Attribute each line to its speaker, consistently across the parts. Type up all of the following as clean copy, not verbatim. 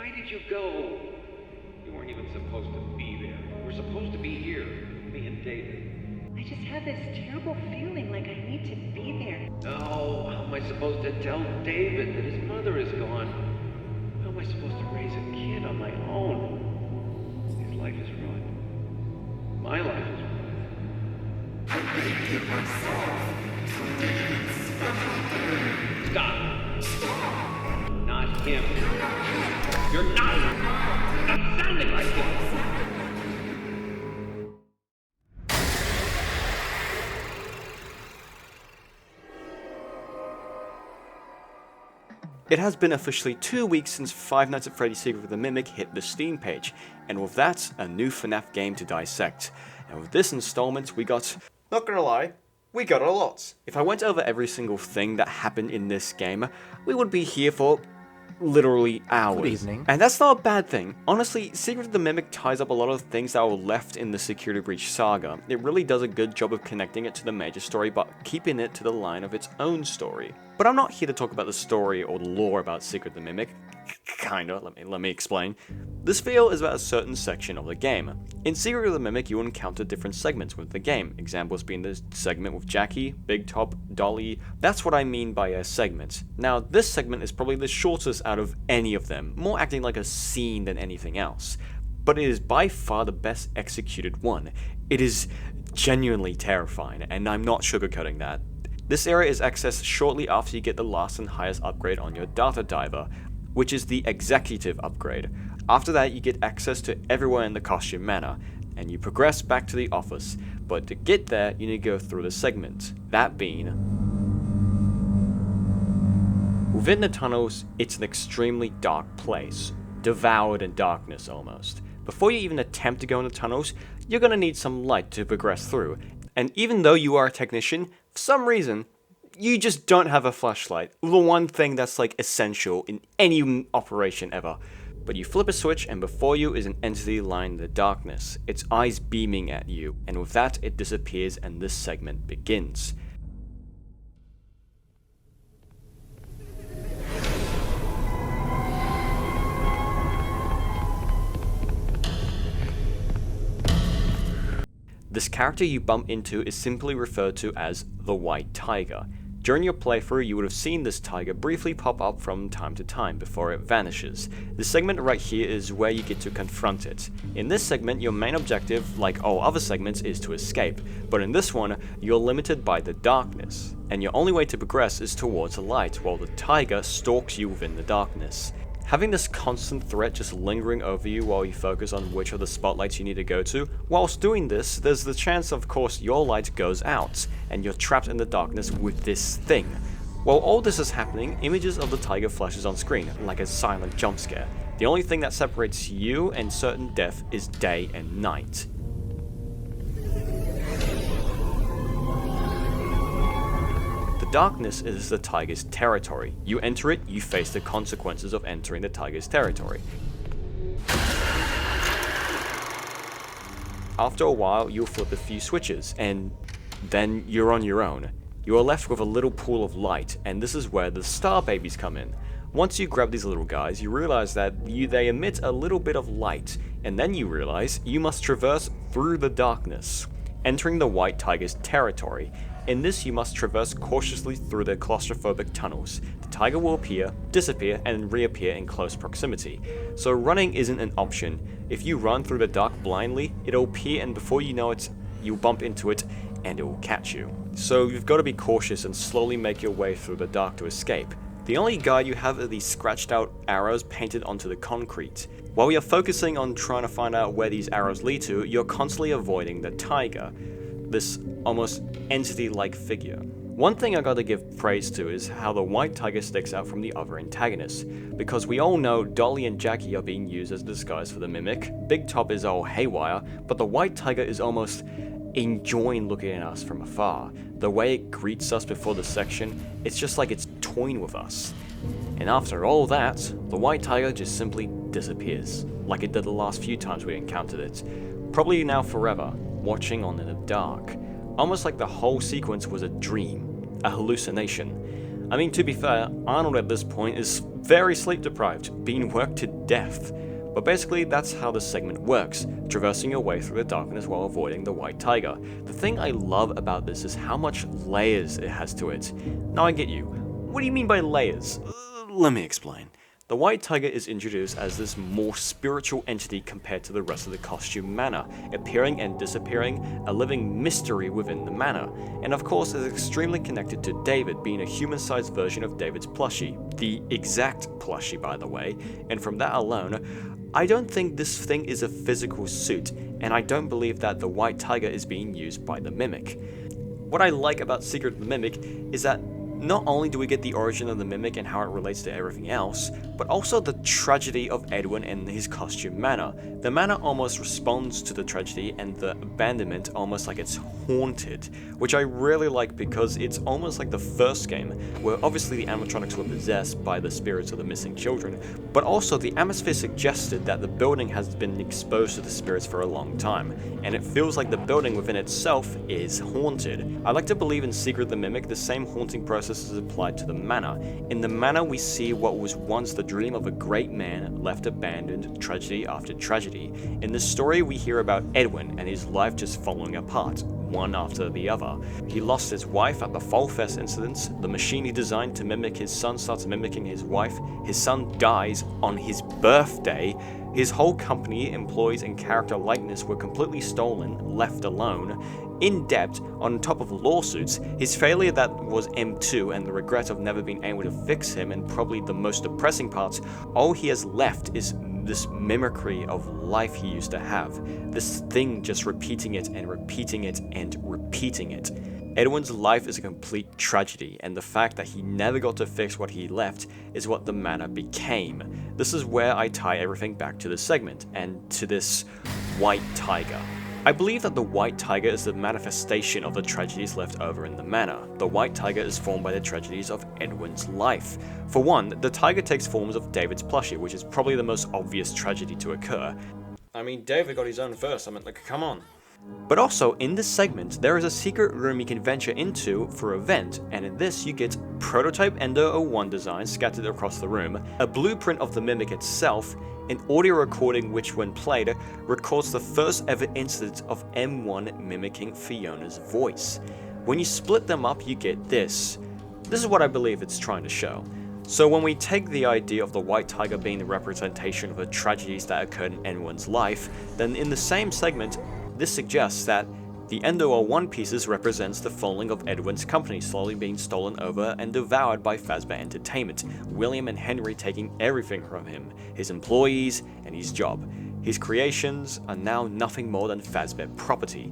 Speaker 1: Why did you go? You weren't even supposed to be there. You were supposed to be here, me and David.
Speaker 2: I just have this terrible feeling like I need to be there.
Speaker 1: Oh, how am I supposed to tell David that his mother is gone? How am I supposed to raise a kid on my own? His life is ruined. My life is ruined. Stop! Not him. You're not sounding like him.
Speaker 3: It has been officially 2 weeks since Five Nights at Freddy's Secret of the Mimic hit the Steam page, and with that, a new FNAF game to dissect. And with this installment, we got, not gonna lie, we got a lot. If I went over every single thing that happened in this game, we would be here for literally hours.
Speaker 4: Good evening.
Speaker 3: And that's not a bad thing. Honestly, Secret of the Mimic ties up a lot of things that were left in the Security Breach saga. It really does a good job of connecting it to the major story, but keeping it to the line of its own story. But I'm not here to talk about the story or the lore about Secret of the Mimic. Kinda, let me explain. This video is about a certain section of the game. In Secret of the Mimic, you will encounter different segments with the game. Examples being the segment with Jackie, Big Top, Dolly. That's what I mean by a segment. Now, this segment is probably the shortest out of any of them, more acting like a scene than anything else. But it is by far the best executed one. It is genuinely terrifying, and I'm not sugarcoating that. This area is accessed shortly after you get the last and highest upgrade on your data diver, which is the executive upgrade. After that, you get access to everywhere in the costume manor, and you progress back to the office, but to get there, you need to go through the segment, that being... Within the tunnels, it's an extremely dark place, devoured in darkness almost. Before you even attempt to go in the tunnels, you're gonna need some light to progress through, and even though you are a technician, for some reason, you just don't have a flashlight. The one thing that's like essential in any operation ever. But you flip a switch and before you is an entity lying in the darkness, its eyes beaming at you, and with that it disappears and this segment begins. This character you bump into is simply referred to as the White Tiger. During your playthrough, you would have seen this tiger briefly pop up from time to time before it vanishes. This segment right here is where you get to confront it. In this segment, your main objective, like all other segments, is to escape, but in this one, you're limited by the darkness, and your only way to progress is towards the light, while the tiger stalks you within the darkness. Having this constant threat just lingering over you while you focus on which of the spotlights you need to go to, whilst doing this, there's the chance of course your light goes out, and you're trapped in the darkness with this thing. While all this is happening, images of the tiger flashes on screen, like a silent jump scare. The only thing that separates you and certain death is day and night. Darkness is the tiger's territory. You enter it, you face the consequences of entering the tiger's territory. After a while, you'll flip a few switches, and then you're on your own. You are left with a little pool of light, and this is where the star babies come in. Once you grab these little guys, you realize that they emit a little bit of light, and then you realize you must traverse through the darkness, entering the White Tiger's territory. In this, you must traverse cautiously through the claustrophobic tunnels. The tiger will appear, disappear, and reappear in close proximity. So running isn't an option. If you run through the dark blindly, it'll appear and before you know it, you'll bump into it and it will catch you. So you've got to be cautious and slowly make your way through the dark to escape. The only guide you have are these scratched out arrows painted onto the concrete. While you're focusing on trying to find out where these arrows lead to, you're constantly avoiding the tiger, this almost entity-like figure. One thing I gotta give praise to is how the White Tiger sticks out from the other antagonists, because we all know Dolly and Jackie are being used as a disguise for the Mimic, Big Top is all haywire, but the White Tiger is almost enjoying looking at us from afar. The way it greets us before the section, it's just like it's toying with us. And after all that, the White Tiger just simply disappears, like it did the last few times we encountered it. Probably now forever, watching on in the dark. Almost like the whole sequence was a dream, a hallucination. I mean, to be fair, Arnold at this point is very sleep deprived, being worked to death. But basically, that's how this segment works, traversing your way through the darkness while avoiding the white tiger. The thing I love about this is how much layers it has to it. Now I get you. What do you mean by layers? Let me explain. The white tiger is introduced as this more spiritual entity compared to the rest of the costume manor, appearing and disappearing, a living mystery within the manor, and of course is extremely connected to David, being a human-sized version of David's plushie, the exact plushie by the way, and from that alone, I don't think this thing is a physical suit, and I don't believe that the white tiger is being used by the Mimic. What I like about Secret of the Mimic is that not only do we get the origin of the Mimic and how it relates to everything else, but also the tragedy of Edwin and his costume manor. The manor almost responds to the tragedy and the abandonment almost like it's haunted, which I really like because it's almost like the first game, where obviously the animatronics were possessed by the spirits of the missing children, but also the atmosphere suggested that the building has been exposed to the spirits for a long time, and it feels like the building within itself is haunted. I like to believe in Secret of the Mimic, the same haunting process is applied to the manor. In the manor we see what was once the dream of a great man left abandoned, tragedy after tragedy. In this story we hear about Edwin and his life just falling apart, one after the other. He lost his wife at the Fall Fest incidents, the machine he designed to mimic his son starts mimicking his wife, his son dies on his birthday, his whole company, employees and character likeness were completely stolen, left alone, in debt, on top of lawsuits, his failure that was M2 and the regret of never being able to fix him, and probably the most depressing part, all he has left is this mimicry of life he used to have. This thing just repeating it and repeating it and repeating it. Edwin's life is a complete tragedy, and the fact that he never got to fix what he left is what the manor became. This is where I tie everything back to this segment, and to this white tiger. I believe that the white tiger is the manifestation of the tragedies left over in the manor. The white tiger is formed by the tragedies of Edwin's life. For one, the tiger takes forms of David's plushie, which is probably the most obvious tragedy to occur. I mean, David got his own first, come on. But also, in this segment, there is a secret room you can venture into for a vent, and in this you get prototype Endo 01 designs scattered across the room, a blueprint of the Mimic itself, an audio recording which when played, records the first ever incident of M1 mimicking Fiona's voice. When you split them up you get this. This is what I believe it's trying to show. So when we take the idea of the white tiger being the representation of the tragedies that occurred in anyone's life, then in the same segment, this suggests that the Endo 01 pieces represents the falling of Edwin's company slowly being stolen over and devoured by Fazbear Entertainment, William and Henry taking everything from him, his employees and his job. His creations are now nothing more than Fazbear property.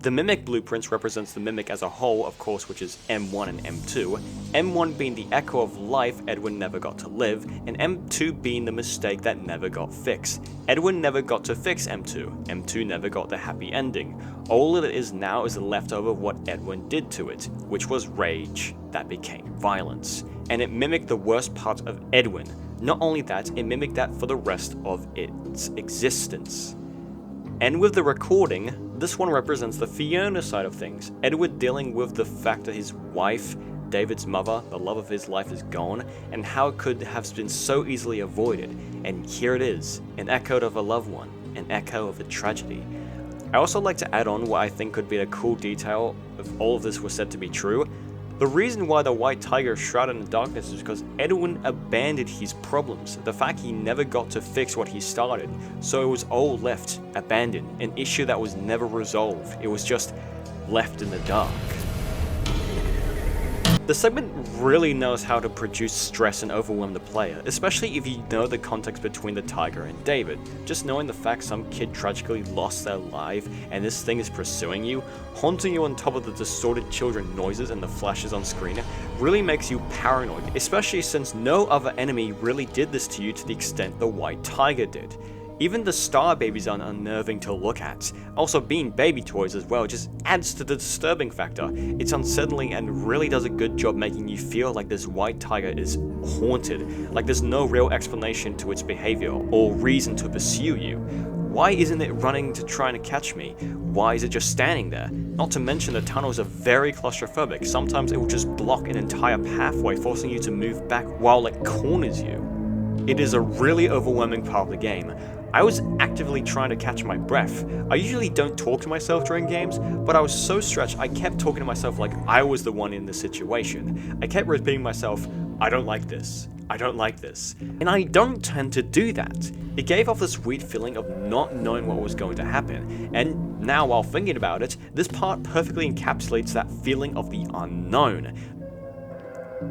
Speaker 3: The Mimic blueprints represents the Mimic as a whole, of course, which is M1 and M2, M1 being the echo of life Edwin never got to live, and M2 being the mistake that never got fixed. Edwin never got to fix M2, M2 never got the happy ending. All it is now is a leftover of what Edwin did to it, which was rage that became violence. And it mimicked the worst part of Edwin. Not only that, it mimicked that for the rest of its existence. And with the recording, this one represents the Fiona side of things. Edward dealing with the fact that his wife, David's mother, the love of his life is gone, and how it could have been so easily avoided. And here it is, an echo of a loved one, an echo of a tragedy. I also like to add on what I think could be a cool detail if all of this was said to be true. The reason why the white tiger is shrouded in darkness is because Edwin abandoned his problems, the fact he never got to fix what he started, so it was all left, abandoned, an issue that was never resolved, it was just left in the dark. The segment really knows how to produce stress and overwhelm the player, especially if you know the context between the tiger and David. Just knowing the fact some kid tragically lost their life and this thing is pursuing you, haunting you on top of the distorted children noises and the flashes on screen, really makes you paranoid, especially since no other enemy really did this to you to the extent the white tiger did. Even the star babies are unnerving to look at. Also, being baby toys as well just adds to the disturbing factor. It's unsettling and really does a good job making you feel like this white tiger is haunted, like there's no real explanation to its behavior or reason to pursue you. Why isn't it running to try and catch me? Why is it just standing there? Not to mention the tunnels are very claustrophobic. Sometimes it will just block an entire pathway, forcing you to move back while it corners you. It is a really overwhelming part of the game. I was actively trying to catch my breath. I usually don't talk to myself during games, but I was so stretched I kept talking to myself like I was the one in the situation. I kept repeating myself, I don't like this. I don't like this. And I don't tend to do that. It gave off this weird feeling of not knowing what was going to happen. And now while thinking about it, this part perfectly encapsulates that feeling of the unknown.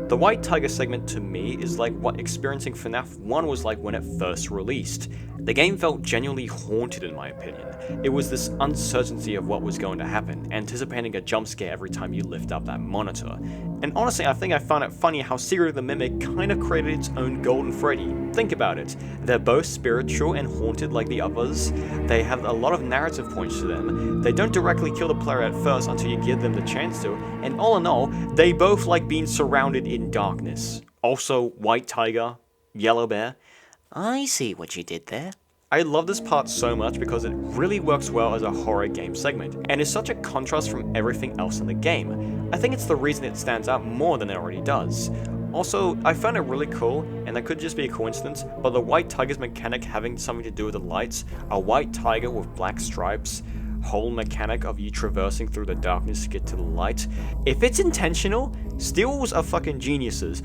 Speaker 3: The White Tiger segment to me is like what experiencing FNAF 1 was like when it first released. The game felt genuinely haunted in my opinion. It was this uncertainty of what was going to happen, anticipating a jump scare every time you lift up that monitor. And honestly, I think I found it funny how Secret of the Mimic kinda created its own Golden Freddy. Think about it. They're both spiritual and haunted like the others. They have a lot of narrative points to them. They don't directly kill the player at first until you give them the chance to, and all in all, they both like being surrounded in darkness. Also, White Tiger, Yellow Bear. I see what you did there. I love this part so much because it really works well as a horror game segment, and is such a contrast from everything else in the game. I think it's the reason it stands out more than it already does. Also, I found it really cool, and that could just be a coincidence, but the White Tiger's mechanic having something to do with the lights, a white tiger with black stripes, whole mechanic of you traversing through the darkness to get to the light. If it's intentional, Steels are fucking geniuses,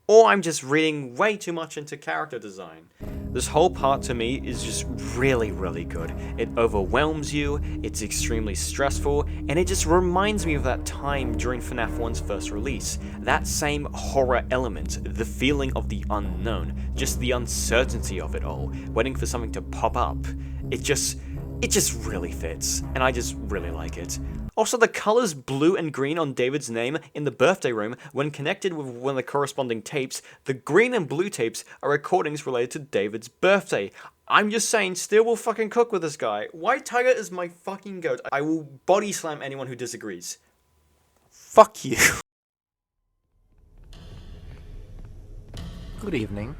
Speaker 3: or I'm just reading way too much into character design. This whole part to me is just really, really good. It overwhelms you, it's extremely stressful, and it just reminds me of that time during FNAF 1's first release. That same horror element, the feeling of the unknown, just the uncertainty of it all, waiting for something to pop up. It just really fits, and I just really like it. Also, the colors blue and green on David's name in the birthday room, when connected with one of the corresponding tapes, the green and blue tapes are recordings related to David's birthday. I'm just saying, Steel will fucking cook with this guy. White Tiger is my fucking goat. I will body slam anyone who disagrees. Fuck you.
Speaker 4: Good evening.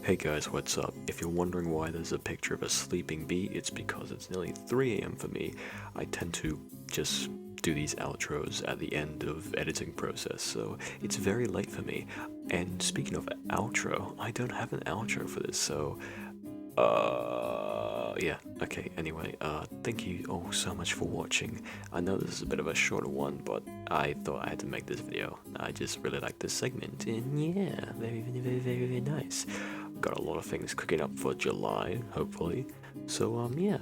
Speaker 3: Hey guys, what's up? If you're wondering why there's a picture of a sleeping bee, it's because it's nearly 3 AM for me. I tend to just do these outros at the end of editing process, so it's very late for me. And speaking of outro, I don't have an outro for this, so yeah, okay, anyway, thank you all so much for watching. I know this is a bit of a shorter one, but I thought I had to make this video. I just really like this segment, and yeah, very nice. Got a lot of things cooking up for July, hopefully. So, yeah,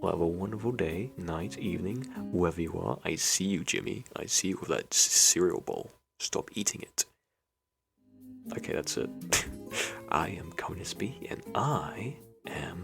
Speaker 3: well, have a wonderful day, night, evening, wherever you are. I see you, Jimmy. I see you with that cereal bowl. Stop eating it. Okay, that's it. I am Communist B, and I am